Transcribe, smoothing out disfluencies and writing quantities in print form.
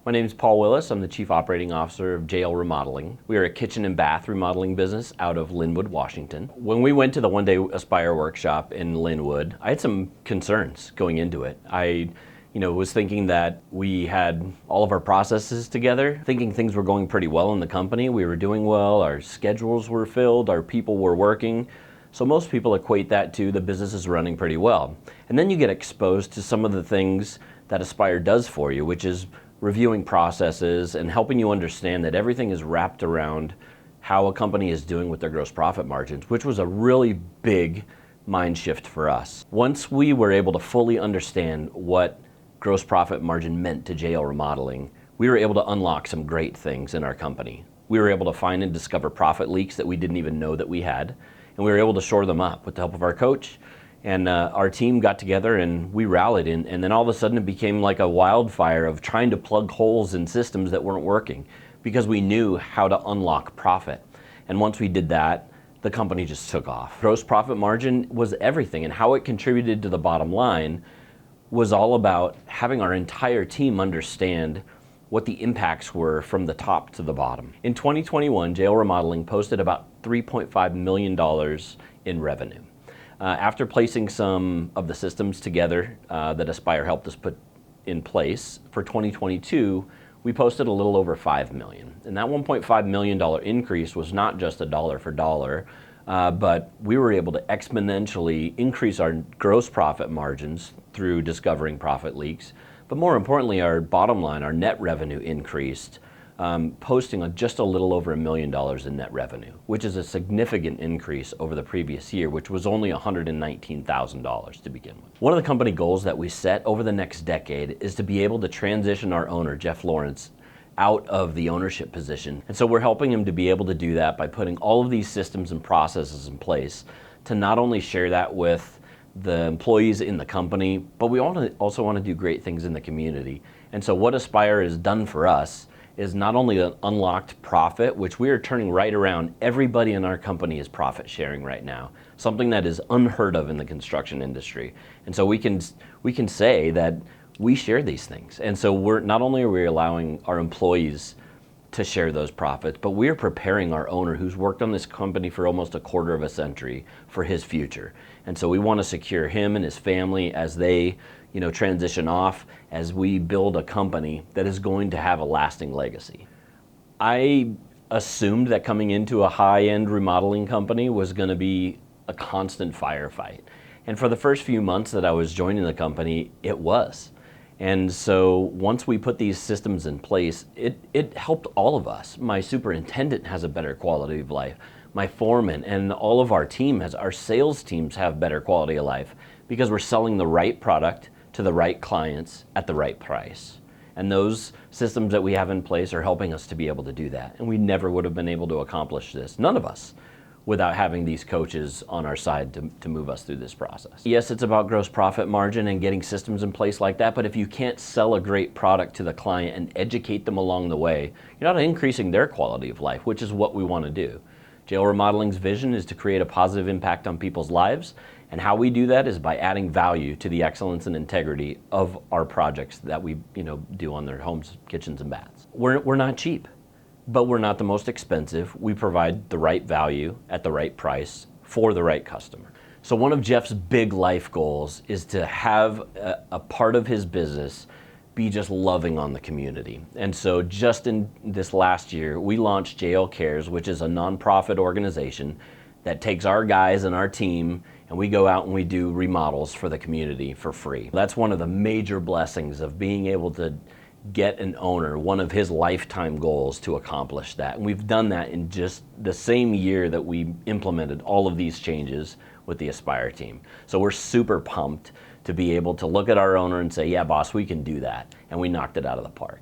My name is Paul Willis. I'm the Chief Operating Officer of JL Remodeling. We are a kitchen and bath remodeling business out of Linwood, Washington. When we went to the one-day Aspire workshop in Linwood, I had some concerns going into it. I was thinking that we had all of our processes together, thinking things were going pretty well in the company. We were doing well, our schedules were filled, our people were working. So most people equate that to the business is running pretty well. And then you get exposed to some of the things that Aspire does for you, which is reviewing processes and helping you understand that everything is wrapped around how a company is doing with their gross profit margins, which was a really big mind shift for us. Once we were able to fully understand what gross profit margin meant to JL Remodeling, we were able to unlock some great things in our company. We were able to find and discover profit leaks that we didn't even know that we had, and we were able to shore them up with the help of our coach. And our team got together and we rallied, and then all of a sudden it became like a wildfire of trying to plug holes in systems that weren't working because we knew how to unlock profit. And once we did that, the company just took off. Gross profit margin was everything, and how it contributed to the bottom line was all about having our entire team understand what the impacts were from the top to the bottom. In 2021, JL Remodeling posted about $3.5 million in revenue. After placing some of the systems together that Aspire helped us put in place for 2022, we posted a little over $5 million. And that $1.5 million increase was not just a dollar for dollar, but we were able to exponentially increase our gross profit margins through discovering profit leaks. But more importantly, our bottom line, our net revenue increased, posting just a little over $1 million in net revenue, which is a significant increase over the previous year, which was only $119,000 to begin with. One of the company goals that we set over the next decade is to be able to transition our owner, Jeff Lawrence, out of the ownership position. And so we're helping him to be able to do that by putting all of these systems and processes in place to not only share that with the employees in the company, but we also want to do great things in the community. And so what Aspire has done for us is not only an unlocked profit, which we are turning right around. Everybody in our company is profit sharing right now, something that is unheard of in the construction industry. And so we can say that we share these things. And so not only are we allowing our employees to share those profits, but we are preparing our owner, who's worked on this company for almost a quarter of a century, for his future. And so we want to secure him and his family as they transition off, as we build a company that is going to have a lasting legacy. I assumed that coming into a high-end remodeling company was going to be a constant firefight. And for the first few months that I was joining the company, it was. And so once we put these systems in place, it helped all of us. My superintendent has a better quality of life. My foreman and all of our sales teams have better quality of life because we're selling the right product to the right clients at the right price. And those systems that we have in place are helping us to be able to do that. And we never would have been able to accomplish this, none of us, without having these coaches on our side to move us through this process. Yes, it's about gross profit margin and getting systems in place like that, but if you can't sell a great product to the client and educate them along the way, you're not increasing their quality of life, which is what we want to do. JL Remodeling's vision is to create a positive impact on people's lives, and how we do that is by adding value to the excellence and integrity of our projects that we do on their homes, kitchens, and baths. We're not cheap, but we're not the most expensive. We provide the right value at the right price for the right customer. So one of Jeff's big life goals is to have a part of his business be just loving on the community. And so just in this last year, we launched JL Cares, which is a nonprofit organization that takes our guys and our team and we go out and we do remodels for the community for free. That's one of the major blessings of being able to get an owner, one of his lifetime goals, to accomplish that. And we've done that in just the same year that we implemented all of these changes with the Aspire team. So we're super pumped to be able to look at our owner and say, yeah, boss, we can do that. And we knocked it out of the park.